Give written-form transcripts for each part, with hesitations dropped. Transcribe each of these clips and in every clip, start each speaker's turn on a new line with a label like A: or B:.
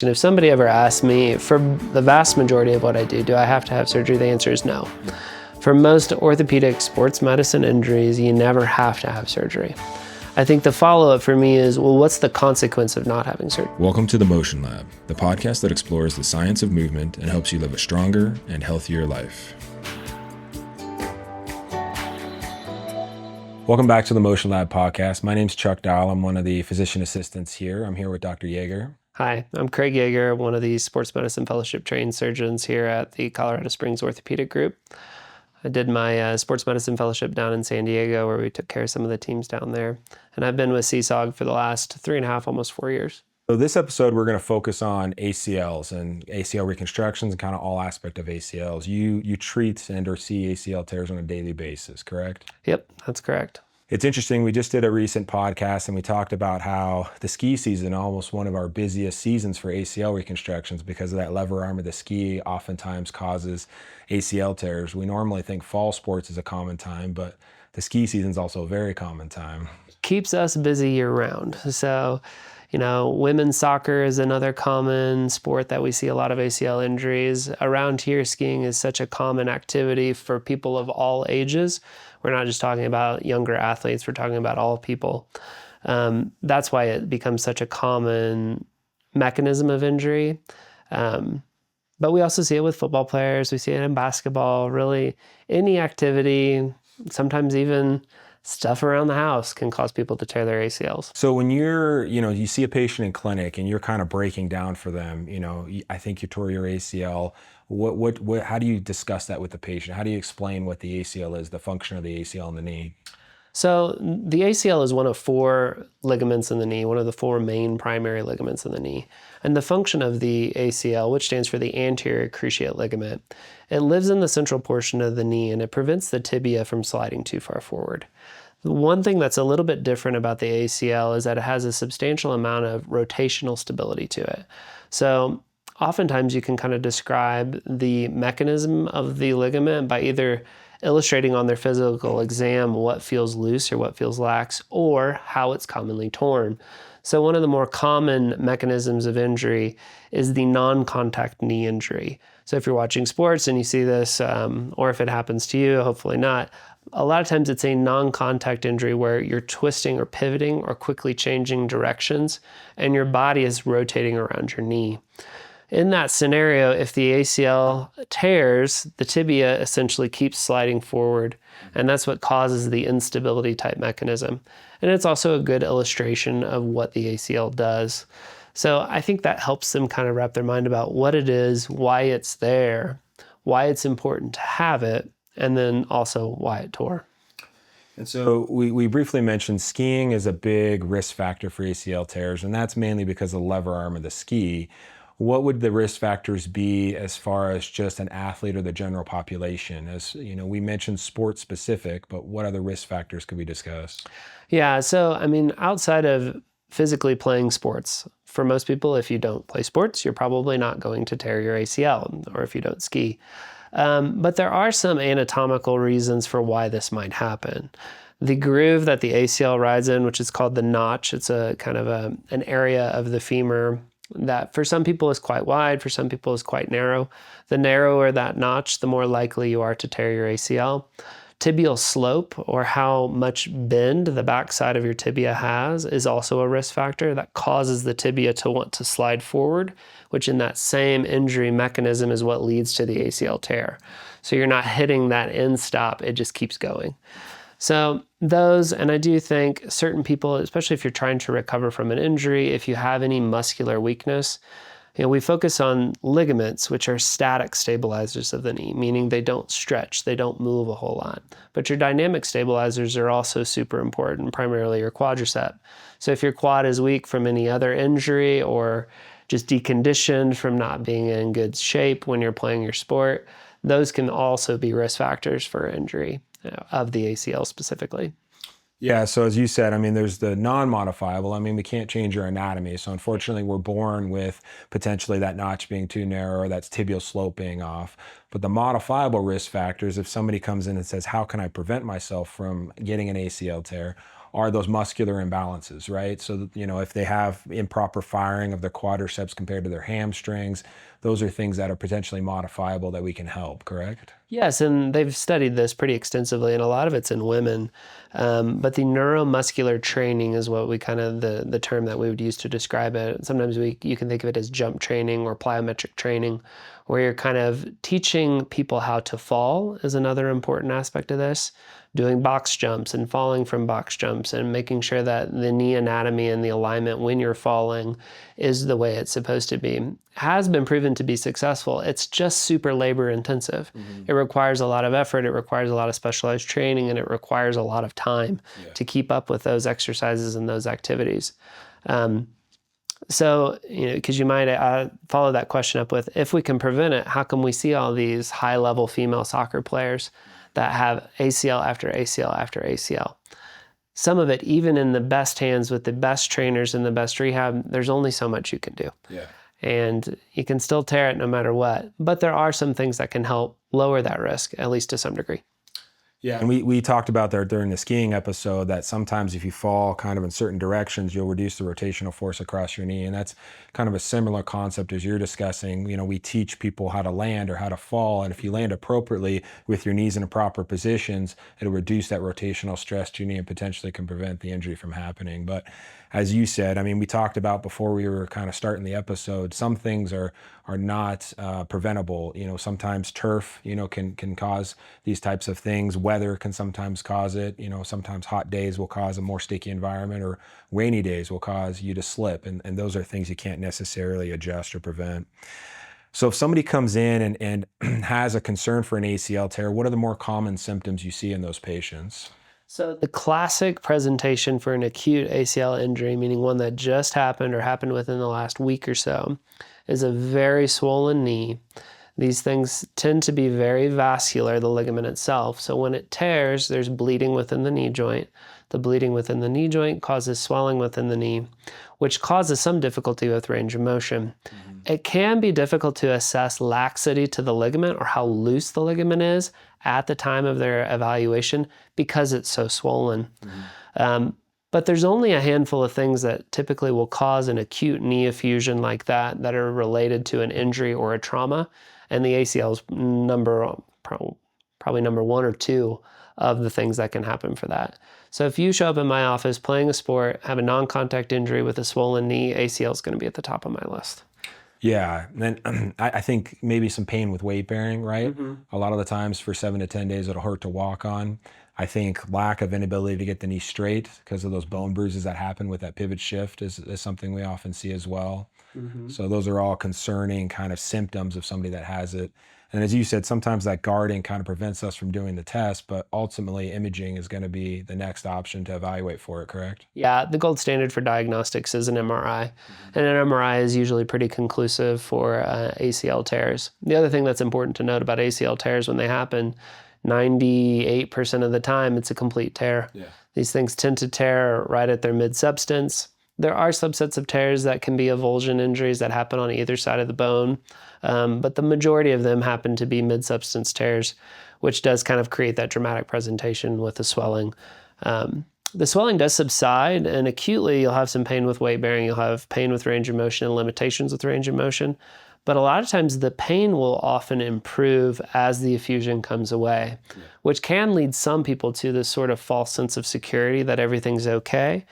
A: And if somebody ever asks me, for the vast majority of what I do I have to have surgery? The answer is no. For most orthopedic sports medicine injuries, you never have to have surgery. I think the follow-up for me is, well, what's the consequence of not having surgery?
B: Welcome to the Motion Lab, the podcast that explores the science of movement and helps you live a stronger and healthier life. Welcome back to the Motion Lab podcast. My name's Chuck Dowell. I'm one of the physician assistants here. I'm here with Dr. Yager.
A: Hi, I'm Craig Yager, one of the sports medicine fellowship trained surgeons here at the Colorado Springs Orthopaedic Group. I did my sports medicine fellowship down in San Diego, where we took care of some of the teams down there. And I've been with CSOG for the last 3.5, almost 4 years.
B: So this episode, we're going to focus on ACLs and ACL reconstructions and kind of all aspect of ACLs. You treat and or see ACL tears on a daily basis, correct?
A: Yep, that's correct.
B: It's interesting. We just did a recent podcast and we talked about how the ski season, almost one of our busiest seasons for ACL reconstructions, because of that lever arm of the ski oftentimes causes ACL tears. We normally think fall sports is a common time, but the ski season is also a very common time.
A: Keeps us busy year round. So, women's soccer is another common sport that we see a lot of ACL injuries. Around here, skiing is such a common activity for people of all ages. We're not just talking about younger athletes, we're talking about all people. That's why it becomes such a common mechanism of injury. But we also see it with football players, we see it in basketball, really any activity, sometimes even stuff around the house can cause people to tear their ACLs.
B: So when you see a patient in clinic and you're kind of breaking down for them, I think you tore your ACL. How do you discuss that with the patient? How do you explain what the ACL is, the function of the ACL in the knee?
A: So the ACL is one of 4 ligaments in the knee, one of the 4 main primary ligaments in the knee. And the function of the ACL, which stands for the anterior cruciate ligament, it lives in the central portion of the knee and it prevents the tibia from sliding too far forward. The one thing that's a little bit different about the ACL is that it has a substantial amount of rotational stability to it. So oftentimes you can kind of describe the mechanism of the ligament by either illustrating on their physical exam what feels loose or what feels lax, or how it's commonly torn. So one of the more common mechanisms of injury is the non-contact knee injury. So if you're watching sports and you see this, or if it happens to you, hopefully not, a lot of times it's a non-contact injury where you're twisting or pivoting or quickly changing directions and your body is rotating around your knee. In that scenario, if the ACL tears, the tibia essentially keeps sliding forward, and that's what causes the instability type mechanism. And it's also a good illustration of what the ACL does. So I think that helps them kind of wrap their mind about what it is, why it's there, why it's important to have it, and then also why it tore.
B: And so we briefly mentioned skiing is a big risk factor for ACL tears, and that's mainly because of the lever arm of the ski. What would the risk factors be as far as just an athlete or the general population? As we mentioned sports specific, but what other risk factors could we discuss?
A: Yeah, so outside of physically playing sports, for most people, if you don't play sports, you're probably not going to tear your ACL, or if you don't ski. But there are some anatomical reasons for why this might happen. The groove that the ACL rides in, which is called the notch, it's a kind of an area of the femur that for some people is quite wide, for some people is quite narrow. The narrower that notch, the more likely you are to tear your ACL. Tibial slope, or how much bend the backside of your tibia has, is also a risk factor that causes the tibia to want to slide forward, which in that same injury mechanism is what leads to the ACL tear. So you're not hitting that end stop, it just keeps going. So those, and I do think certain people, especially if you're trying to recover from an injury, if you have any muscular weakness, we focus on ligaments, which are static stabilizers of the knee, meaning they don't stretch, they don't move a whole lot. But your dynamic stabilizers are also super important, primarily your quadricep. So if your quad is weak from any other injury or just deconditioned from not being in good shape when you're playing your sport, those can also be risk factors for injury of the ACL specifically.
B: Yeah, so as you said, there's the non-modifiable. We can't change your anatomy. So unfortunately, we're born with potentially that notch being too narrow or that tibial slope being off. But the modifiable risk factors, if somebody comes in and says, how can I prevent myself from getting an ACL tear? are those muscular imbalances, right? So, if they have improper firing of their quadriceps compared to their hamstrings, those are things that are potentially modifiable that we can help, correct?
A: Yes, and they've studied this pretty extensively, and a lot of it's in women. But the neuromuscular training is what we kind of the term that we would use to describe it. Sometimes you can think of it as jump training or plyometric training, where you're kind of teaching people how to fall is another important aspect of this. Doing box jumps and falling from box jumps and making sure that the knee anatomy and the alignment when you're falling is the way it's supposed to be. Has been proven to be successful. It's just super labor intensive. It requires a lot of effort, it requires a lot of specialized training, and it requires a lot of time to keep up with those exercises and those activities. So, because you might follow that question up with, if we can prevent it, how come we see all these high-level female soccer players that have ACL after ACL after ACL? Some of it, even in the best hands with the best trainers and the best rehab, there's only so much you can do.
B: Yeah.
A: And you can still tear it no matter what. But there are some things that can help lower that risk, at least to some degree.
B: Yeah, and we talked about there during the skiing episode that sometimes if you fall kind of in certain directions, you'll reduce the rotational force across your knee. And that's kind of a similar concept as you're discussing. We teach people how to land or how to fall. And if you land appropriately with your knees in the proper positions, it'll reduce that rotational stress to your knee and potentially can prevent the injury from happening. But as you said, we talked about before we were kind of starting the episode, some things are not preventable. Sometimes turf, can cause these types of things. Weather can sometimes cause it. Sometimes hot days will cause a more sticky environment, or rainy days will cause you to slip. And those are things you can't necessarily adjust or prevent. So if somebody comes in and has a concern for an ACL tear, what are the more common symptoms you see in those patients?
A: So the classic presentation for an acute ACL injury, meaning one that just happened or happened within the last week or so, is a very swollen knee. These things tend to be very vascular, the ligament itself. So when it tears, there's bleeding within the knee joint. The bleeding within the knee joint causes swelling within the knee, which causes some difficulty with range of motion. It can be difficult to assess laxity to the ligament or how loose the ligament is at the time of their evaluation because it's so swollen. But there's only a handful of things that typically will cause an acute knee effusion like that are related to an injury or a trauma. And the ACL is probably number one or two of the things that can happen for that. So if you show up in my office playing a sport, have a non-contact injury with a swollen knee, ACL is going to be at the top of my list.
B: Yeah, and then I think maybe some pain with weight bearing, right? A lot of the times for 7 to 10 days, it'll hurt to walk on. I think lack of inability to get the knee straight because of those bone bruises that happen with that pivot shift is something we often see as well. So those are all concerning kind of symptoms of somebody that has it. And as you said, sometimes that guarding kind of prevents us from doing the test, but ultimately imaging is going to be the next option to evaluate for it, correct?
A: Yeah, the gold standard for diagnostics is an MRI. And an MRI is usually pretty conclusive for ACL tears. The other thing that's important to note about ACL tears when they happen, 98% of the time, it's a complete tear.
B: Yeah.
A: These things tend to tear right at their mid-substance. There are subsets of tears that can be avulsion injuries that happen on either side of the bone, but the majority of them happen to be mid-substance tears, which does kind of create that dramatic presentation with the swelling. The swelling does subside, and acutely you'll have some pain with weight bearing, you'll have pain with range of motion and limitations with range of motion, but a lot of times the pain will often improve as the effusion comes away, which can lead some people to this sort of false sense of security that everything's okay.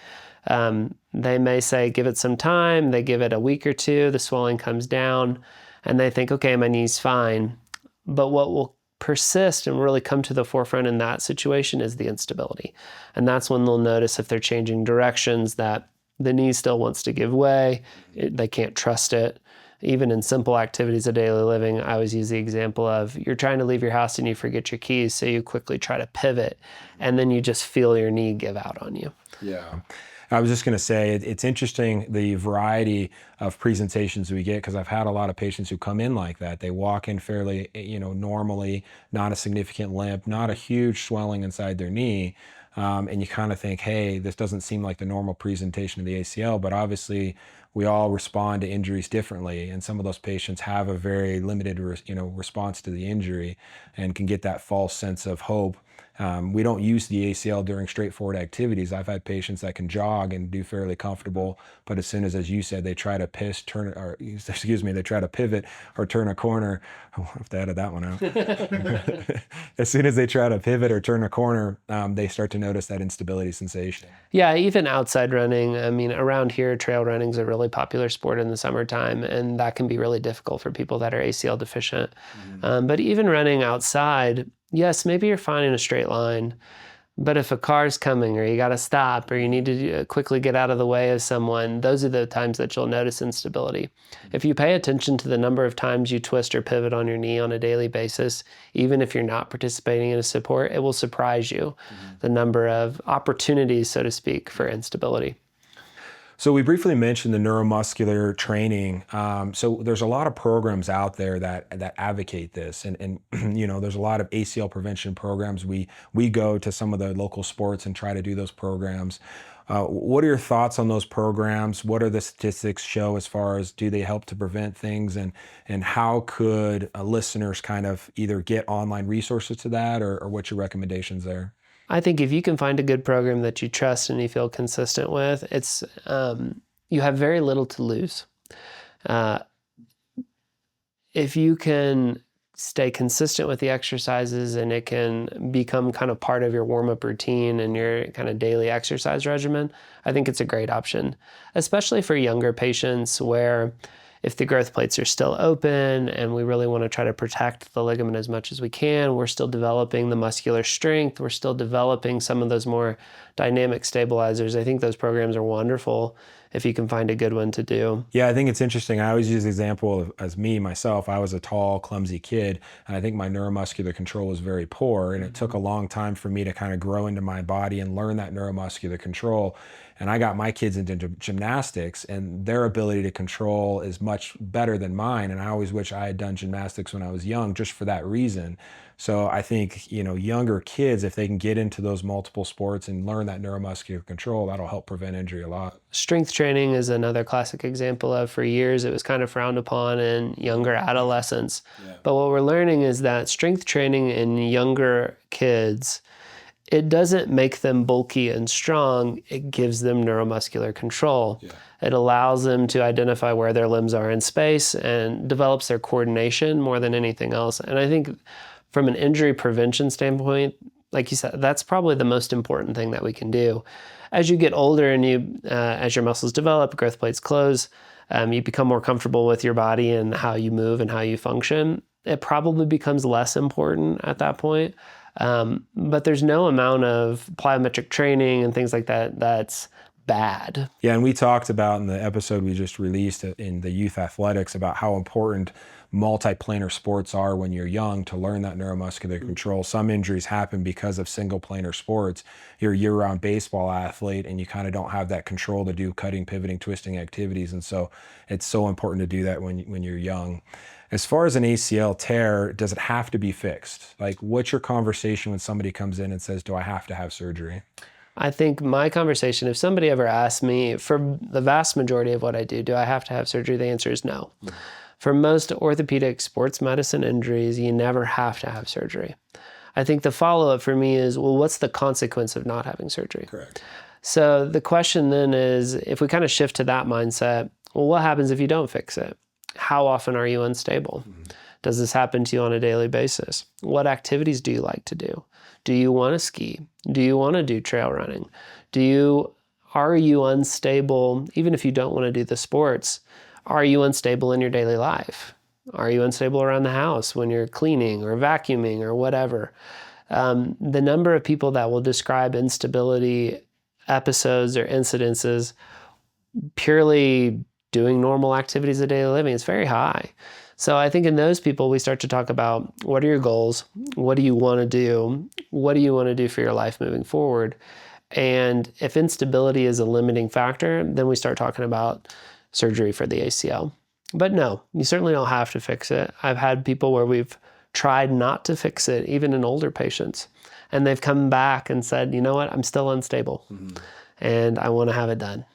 A: They may say, give it some time, they give it a week or two, the swelling comes down, and they think, okay, my knee's fine. But what will persist and really come to the forefront in that situation is the instability. And that's when they'll notice if they're changing directions that the knee still wants to give way, they can't trust it. Even in simple activities of daily living, I always use the example of you're trying to leave your house and you forget your keys, so you quickly try to pivot, and then you just feel your knee give out on you.
B: Yeah. I was just going to say, it's interesting the variety of presentations we get, because I've had a lot of patients who come in like that. They walk in fairly, normally, not a significant limp, not a huge swelling inside their knee. And you kind of think, hey, this doesn't seem like the normal presentation of the ACL, but obviously we all respond to injuries differently, and some of those patients have a very limited response to the injury and can get that false sense of hope. We don't use the ACL during straightforward activities. I've had patients that can jog and do fairly comfortable, but as soon as you said, they try to they try to pivot or turn a corner. I'll have to edit that one out. As soon as they try to pivot or turn a corner, they start to notice that instability sensation.
A: Yeah, even outside running. I mean, around here, trail running is a really popular sport in the summertime, and that can be really difficult for people that are ACL deficient. But even running outside, yes, maybe you're fine in a straight line, but if a car's coming or you got to stop or you need to quickly get out of the way of someone, those are the times that you'll notice instability. If you pay attention to the number of times you twist or pivot on your knee on a daily basis, even if you're not participating in a support, it will surprise you, the number of opportunities, so to speak, for instability.
B: So we briefly mentioned the neuromuscular training. So there's a lot of programs out there that advocate this, and there's a lot of ACL prevention programs. We go to some of the local sports and try to do those programs. What are your thoughts on those programs? What are the statistics show as far as do they help to prevent things, and how could listeners kind of either get online resources to that, or what's your recommendations there?
A: I think if you can find a good program that you trust and you feel consistent with, it's you have very little to lose. If you can stay consistent with the exercises and it can become kind of part of your warm-up routine and your kind of daily exercise regimen, I think it's a great option, especially for younger patients where if the growth plates are still open and we really want to try to protect the ligament as much as we can, we're still developing the muscular strength, we're still developing some of those more dynamic stabilizers. I think those programs are wonderful if you can find a good one to do.
B: Yeah, I think it's interesting. I always use the example of as myself, I was a tall, clumsy kid, and I think my neuromuscular control was very poor, and it took a long time for me to kind of grow into my body and learn that neuromuscular control. And I got my kids into gymnastics, and their ability to control is much better than mine. And I always wish I had done gymnastics when I was young, just for that reason. So I think, younger kids, if they can get into those multiple sports and learn that neuromuscular control, that'll help prevent injury a lot.
A: Strength training is another classic example of, for years, it was kind of frowned upon in younger adolescents. Yeah. But what we're learning is that strength training in younger kids, it doesn't make them bulky and strong, it gives them neuromuscular control. Yeah. It allows them to identify where their limbs are in space and develops their coordination more than anything else. And I think from an injury prevention standpoint, like you said, that's probably the most important thing that we can do. As you get older and as your muscles develop, growth plates close, you become more comfortable with your body and how you move and how you function. It probably becomes less important at that point. But there's no amount of plyometric training and things like that that's bad.
B: Yeah, and we talked about in the episode we just released in the youth athletics about how important multiplanar sports are when you're young to learn that neuromuscular control. Some injuries happen because of single planar sports. You're a year-round baseball athlete and you kind of don't have that control to do cutting, pivoting, twisting activities. And so it's so important to do that when you're young. As far as an ACL tear, does it have to be fixed? Like, what's your conversation when somebody comes in and says, do I have to have surgery?
A: I think my conversation, if somebody ever asks me, for the vast majority of what I do I have to have surgery? The answer is no. For most orthopedic sports medicine injuries, you never have to have surgery. I think the follow-up for me is, well, what's the consequence of not having surgery?
B: Correct.
A: So the question then is, if we kind of shift to that mindset, well, what happens if you don't fix it? How often are you unstable? Does this happen to you on a daily basis? What activities do you like to do? Do you want to ski? Do you want to do trail running? Are you unstable, even if you don't want to do the sports? Are you unstable in your daily life? Are you unstable around the house when you're cleaning or vacuuming or whatever? The number of people that will describe instability episodes or incidences purely doing normal activities of daily living is very high. So I think in those people, we start to talk about, what are your goals? What do you want to do? What do you want to do for your life moving forward? And if instability is a limiting factor, then we start talking about surgery for the ACL. But no, you certainly don't have to fix it. I've had people where we've tried not to fix it, even in older patients, and they've come back and said, you know what, I'm still unstable and I want to have it done.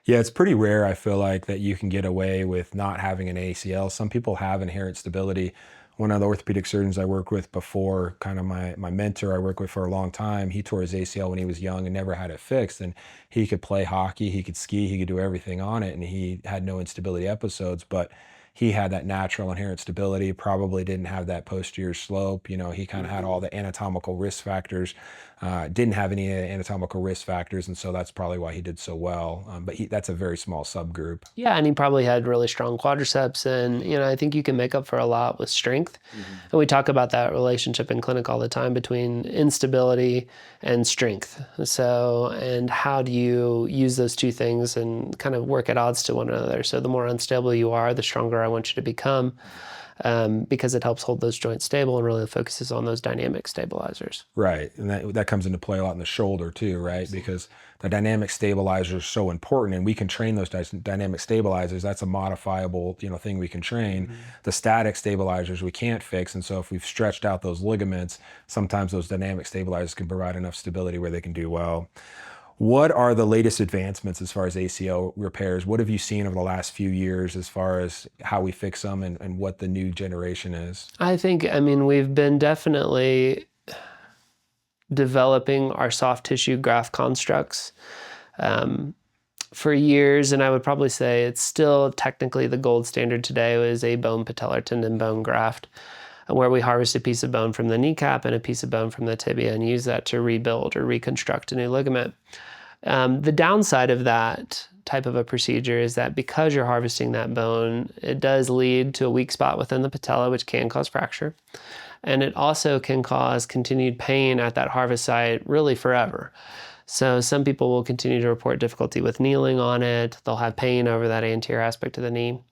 B: Yeah, it's pretty rare, I feel like, that you can get away with not having an ACL. Some people have inherent stability. One of the orthopedic surgeons I worked with before, kind of my mentor I worked with for a long time, he tore his ACL when he was young and never had it fixed. And he could play hockey, he could ski, he could do everything on it, and he had no instability episodes. But he had that natural inherent stability, probably didn't have that posterior slope. He kind of had all the anatomical risk factors, didn't have any anatomical risk factors. And so that's probably why he did so well. But that's a very small subgroup.
A: Yeah, and he probably had really strong quadriceps, and I think you can make up for a lot with strength. And we talk about that relationship in clinic all the time between instability and strength. So, and how do you use those two things and kind of work at odds to one another? So the more unstable you are, the stronger I want you to become, because it helps hold those joints stable and really focuses on those dynamic stabilizers.
B: Right. And that comes into play a lot in the shoulder too, right? Because the dynamic stabilizers are so important, and we can train those dynamic stabilizers. That's a modifiable, thing we can train. The static stabilizers we can't fix. And so if we've stretched out those ligaments, sometimes those dynamic stabilizers can provide enough stability where they can do well. What are the latest advancements as far as ACL repairs? What have you seen over the last few years as far as how we fix them and what the new generation is?
A: I think, we've been definitely developing our soft tissue graft constructs for years, and I would probably say it's still technically the gold standard today is a bone patellar tendon bone graft, where we harvest a piece of bone from the kneecap and a piece of bone from the tibia and use that to rebuild or reconstruct a new ligament. The downside of that type of a procedure is that because you're harvesting that bone, it does lead to a weak spot within the patella, which can cause fracture. And it also can cause continued pain at that harvest site really forever. So some people will continue to report difficulty with kneeling on it. They'll have pain over that anterior aspect of the knee.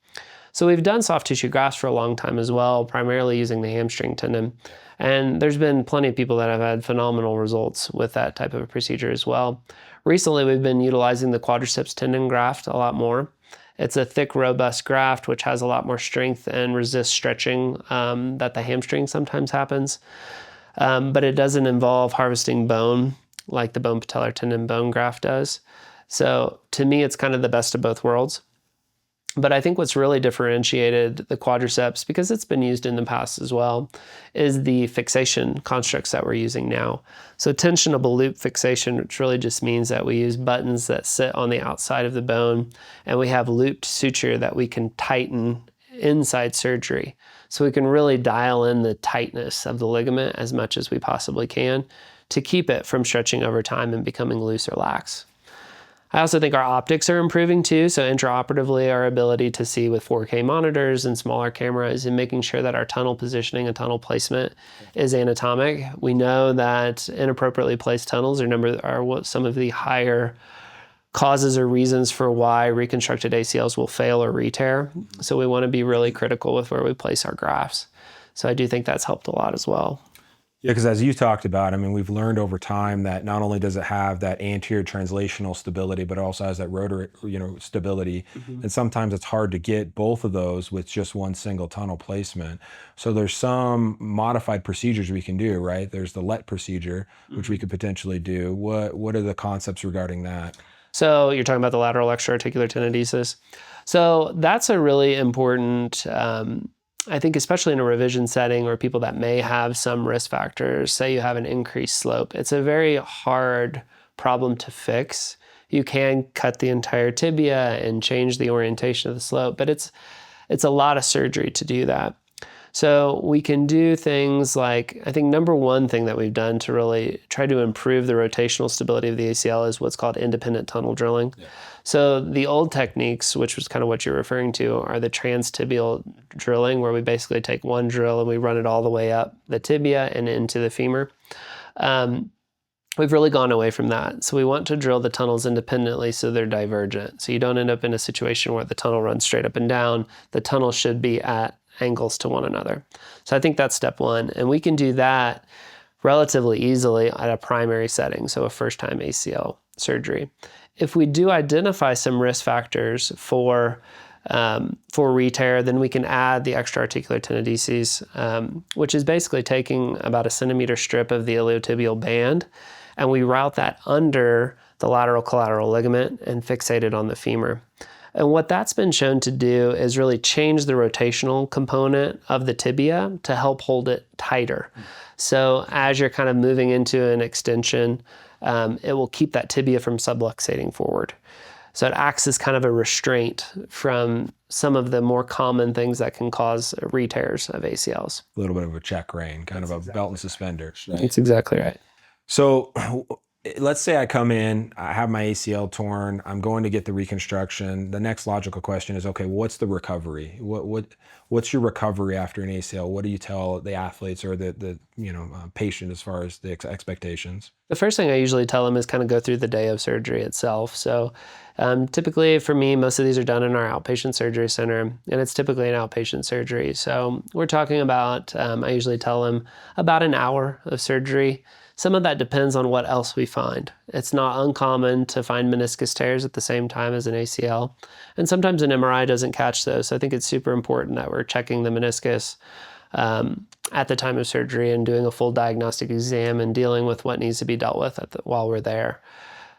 A: So we've done soft tissue grafts for a long time as well, primarily using the hamstring tendon. And there's been plenty of people that have had phenomenal results with that type of a procedure as well. Recently, we've been utilizing the quadriceps tendon graft a lot more. It's a thick, robust graft, which has a lot more strength and resists stretching that the hamstring sometimes happens. But it doesn't involve harvesting bone like the bone patellar tendon bone graft does. So to me, it's kind of the best of both worlds. But I think what's really differentiated the quadriceps, because it's been used in the past as well, is the fixation constructs that we're using now. So tensionable loop fixation, which really just means that we use buttons that sit on the outside of the bone, and we have looped suture that we can tighten inside surgery. So we can really dial in the tightness of the ligament as much as we possibly can to keep it from stretching over time and becoming loose or lax. I also think our optics are improving too. So intraoperatively, our ability to see with 4K monitors and smaller cameras and making sure that our tunnel positioning and tunnel placement is anatomic. We know that inappropriately placed tunnels are some of the higher causes or reasons for why reconstructed ACLs will fail or re-tear. So we want to be really critical with where we place our grafts. So I do think that's helped a lot as well.
B: Yeah, because as you talked about, we've learned over time that not only does it have that anterior translational stability, but it also has that rotor, stability. And sometimes it's hard to get both of those with just one single tunnel placement. So there's some modified procedures we can do, right? There's the LET procedure, which we could potentially do. What are the concepts regarding that?
A: So you're talking about the lateral extra-articular tenodesis. So that's a really important I think especially in a revision setting or people that may have some risk factors, say you have an increased slope, it's a very hard problem to fix. You can cut the entire tibia and change the orientation of the slope, but it's a lot of surgery to do that. So we can do things like, I think number one thing that we've done to really try to improve the rotational stability of the ACL is what's called independent tunnel drilling. Yeah. So the old techniques, which was kind of what you're referring to, are the transtibial drilling, where we basically take one drill and we run it all the way up the tibia and into the femur. We've really gone away from that. So we want to drill the tunnels independently so they're divergent. So you don't end up in a situation where the tunnel runs straight up and down. The tunnel should be at angles to one another. So I think that's step one. And we can do that relatively easily at a primary setting, so a first-time ACL surgery. If we do identify some risk factors for re-tear, then we can add the extra-articular tenodesis, which is basically taking about a centimeter strip of the iliotibial band and we route that under the lateral collateral ligament and fixate it on the femur. And what that's been shown to do is really change the rotational component of the tibia to help hold it tighter. So as you're kind of moving into an extension, it will keep that tibia from subluxating forward. So it acts as kind of a restraint from some of the more common things that can cause re-tears of ACLs.
B: A little bit of a check rein, kind of a belt and suspenders. Right?
A: That's exactly right.
B: So let's say I come in, I have my ACL torn, I'm going to get the reconstruction. The next logical question is, okay, what's the recovery? What's your recovery after an ACL? What do you tell the athletes or the patient as far as the expectations?
A: The first thing I usually tell them is kind of go through the day of surgery itself. So typically for me, most of these are done in our outpatient surgery center, and it's typically an outpatient surgery. So we're talking about, I usually tell them about an hour of surgery. Some of that depends on what else we find. It's not uncommon to find meniscus tears at the same time as an ACL, and sometimes an MRI doesn't catch those. So I think it's super important that we're checking the meniscus at the time of surgery and doing a full diagnostic exam and dealing with what needs to be dealt with while we're there.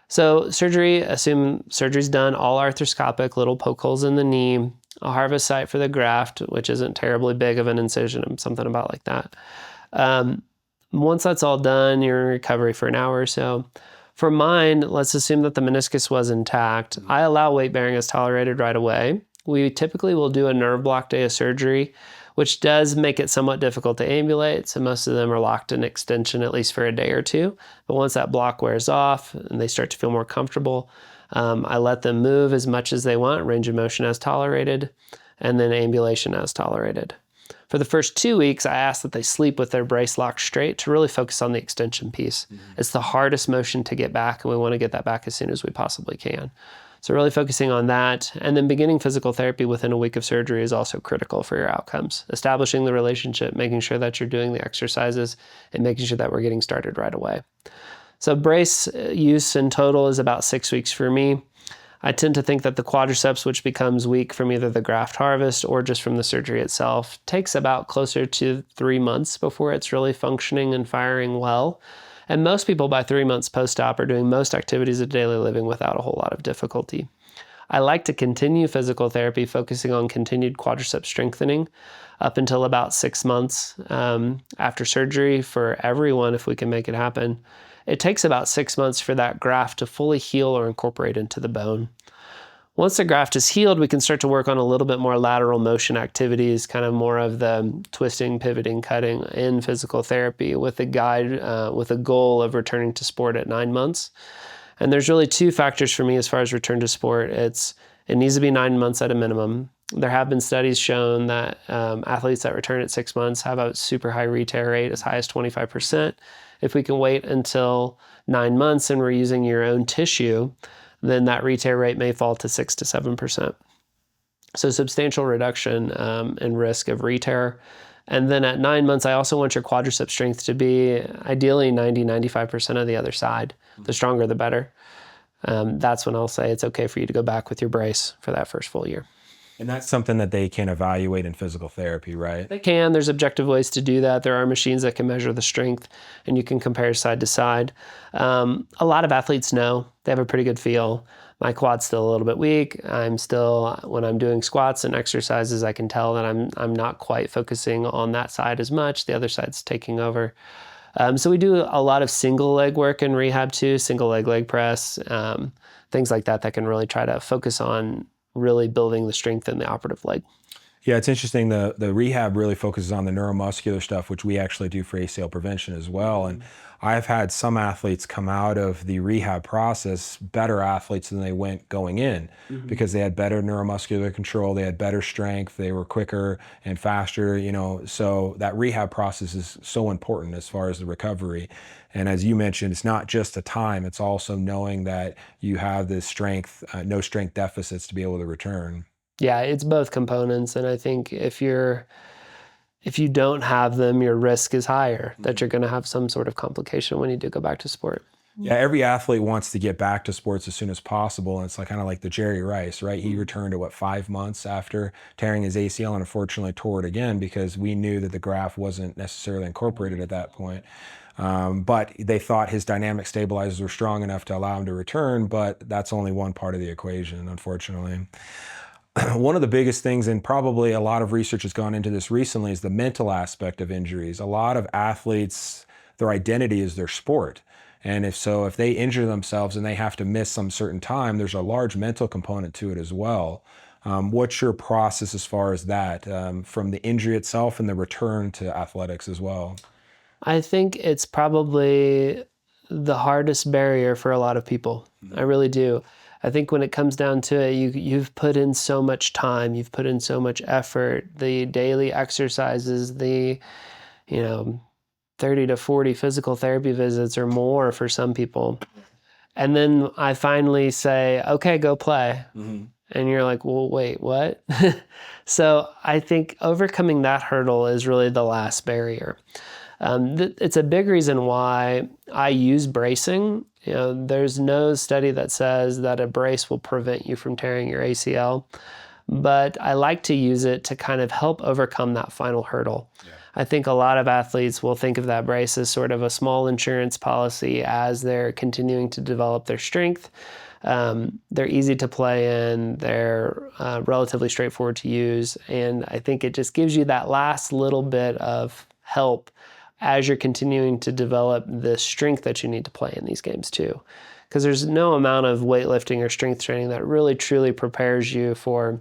A: So surgery, assume surgery's done, all arthroscopic, little poke holes in the knee, a harvest site for the graft, which isn't terribly big of an incision, something about like that. Once that's all done, you're in recovery for an hour or so. For mine, let's assume that the meniscus was intact. I allow weight bearing as tolerated right away. We typically will do a nerve block day of surgery, which does make it somewhat difficult to ambulate. So most of them are locked in extension at least for a day or two. But once that block wears off and they start to feel more comfortable, I let them move as much as they want, range of motion as tolerated, and then ambulation as tolerated. For the first 2 weeks, I ask that they sleep with their brace locked straight to really focus on the extension piece. It's the hardest motion to get back, and we want to get that back as soon as we possibly can. So really focusing on that, and then beginning physical therapy within a week of surgery is also critical for your outcomes. Establishing the relationship, making sure that you're doing the exercises, and making sure that we're getting started right away. So brace use in total is about 6 weeks for me. I tend to think that the quadriceps, which becomes weak from either the graft harvest or just from the surgery itself, takes about closer to 3 months before it's really functioning and firing well. And most people by 3 months post-op are doing most activities of daily living without a whole lot of difficulty. I like to continue physical therapy, focusing on continued quadricep strengthening up until about 6 months after surgery for everyone, if we can make it happen. It takes about 6 months for that graft to fully heal or incorporate into the bone. Once the graft is healed, we can start to work on a little bit more lateral motion activities, kind of more of the twisting, pivoting, cutting in physical therapy with a goal of returning to sport at 9 months. And there's really 2 factors for me as far as return to sport. It needs to be 9 months at a minimum. There have been studies shown that athletes that return at 6 months have a super high re-tear rate, as high as 25%. If we can wait until 9 months and we're using your own tissue, then that re-tear rate may fall to 6 to 7%. So substantial reduction in risk of re-tear. And then at 9 months, I also want your quadricep strength to be ideally 90-95% of the other side. The stronger, the better. That's when I'll say it's okay for you to go back with your brace for that first full year.
B: And that's something that they can evaluate in physical therapy, right?
A: They can. There's objective ways to do that. There are machines that can measure the strength, and you can compare side to side. A lot of athletes know. They have a pretty good feel. My quad's still a little bit weak. When I'm doing squats and exercises, I can tell that I'm not quite focusing on that side as much. The other side's taking over. So we do a lot of single leg work in rehab too, single leg press, things like that can really try to focus on really building the strength in the operative leg.
B: Yeah, it's interesting. The rehab really focuses on the neuromuscular stuff, which we actually do for ACL prevention as well. And I've had some athletes come out of the rehab process better athletes than they went going in because they had better neuromuscular control, they had better strength, they were quicker and faster, so that rehab process is so important as far as the recovery. And as you mentioned, it's not just the time, it's also knowing that you have this strength, no strength deficits to be able to return.
A: Yeah, it's both components. And I think if you don't have them, your risk is higher that you're going to have some sort of complication when you do go back to sport.
B: Yeah, every athlete wants to get back to sports as soon as possible. And it's kind of like the Jerry Rice, right? He returned to 5 months after tearing his ACL and unfortunately tore it again because we knew that the graft wasn't necessarily incorporated at that point. But they thought his dynamic stabilizers were strong enough to allow him to return, but that's only one part of the equation, unfortunately. One of the biggest things, and probably a lot of research has gone into this recently, is the mental aspect of injuries. A lot of athletes, their identity is their sport. And if they injure themselves and they have to miss some certain time, there's a large mental component to it as well. What's your process as far as that, from the injury itself and the return to athletics as well?
A: I think it's probably the hardest barrier for a lot of people. I really do. I think when it comes down to it, you've put in so much time, you've put in so much effort, the daily exercises, the, you know, 30 to 40 physical therapy visits or more for some people. And then I finally say, okay, go play. And you're like, well, wait, what? So I think overcoming that hurdle is really the last barrier. It's a big reason why I use bracing. There's no study that says that a brace will prevent you from tearing your ACL, but I like to use it to kind of help overcome that final hurdle. Yeah. I think a lot of athletes will think of that brace as sort of a small insurance policy as they're continuing to develop their strength. They're easy to play in, they're relatively straightforward to use, and I think it just gives you that last little bit of help as you're continuing to develop the strength that you need to play in these games too. Because there's no amount of weightlifting or strength training that really truly prepares you for,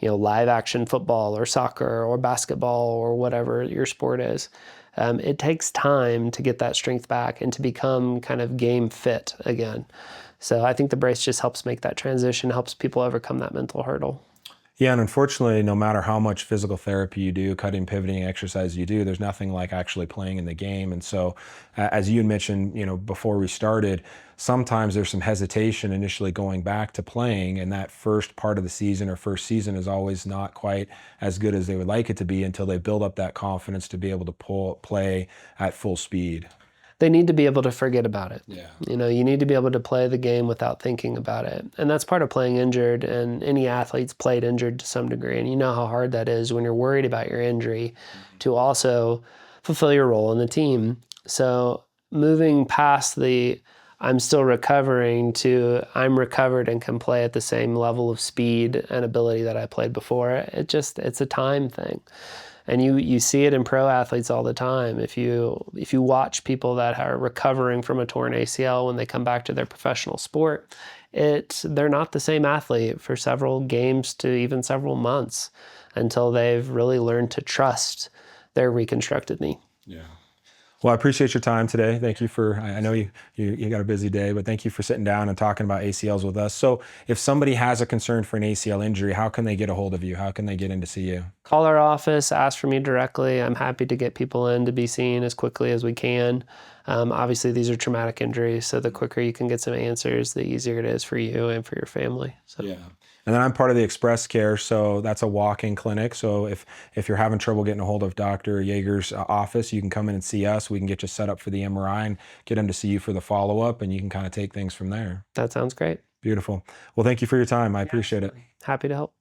A: live action football or soccer or basketball or whatever your sport is. It takes time to get that strength back and to become kind of game fit again. So I think the brace just helps make that transition, helps people overcome that mental hurdle.
B: Yeah, and unfortunately, no matter how much physical therapy you do, cutting, pivoting exercise you do, there's nothing like actually playing in the game. And so, as you mentioned, before we started, sometimes there's some hesitation initially going back to playing, and that first part of the season or first season is always not quite as good as they would like it to be until they build up that confidence to be able to play at full speed.
A: They need to be able to forget about it.
B: Yeah.
A: You need to be able to play the game without thinking about it. And that's part of playing injured, and any athlete's played injured to some degree. And you know how hard that is when you're worried about your injury to also fulfill your role in the team. So moving past the I'm still recovering to I'm recovered and can play at the same level of speed and ability that I played before, it's a time thing. And you see it in pro athletes all the time. If you watch people that are recovering from a torn ACL when they come back to their professional sport, they're not the same athlete for several games to even several months until they've really learned to trust their reconstructed knee.
B: Yeah. Well, I appreciate your time today. Thank you I know you got a busy day, but thank you for sitting down and talking about ACLs with us. So if somebody has a concern for an ACL injury, how can they get a hold of you? How can they get in to see you?
A: Call our office, ask for me directly. I'm happy to get people in to be seen as quickly as we can. Obviously, these are traumatic injuries, so the quicker you can get some answers, the easier it is for you and for your family. So.
B: Yeah. And then I'm part of the Express Care, so that's a walk-in clinic. So if you're having trouble getting a hold of Dr. Yager's office, you can come in and see us. We can get you set up for the MRI and get him to see you for the follow-up, and you can kind of take things from there.
A: That sounds great.
B: Beautiful. Well, thank you for your time. I appreciate it.
A: Happy to help.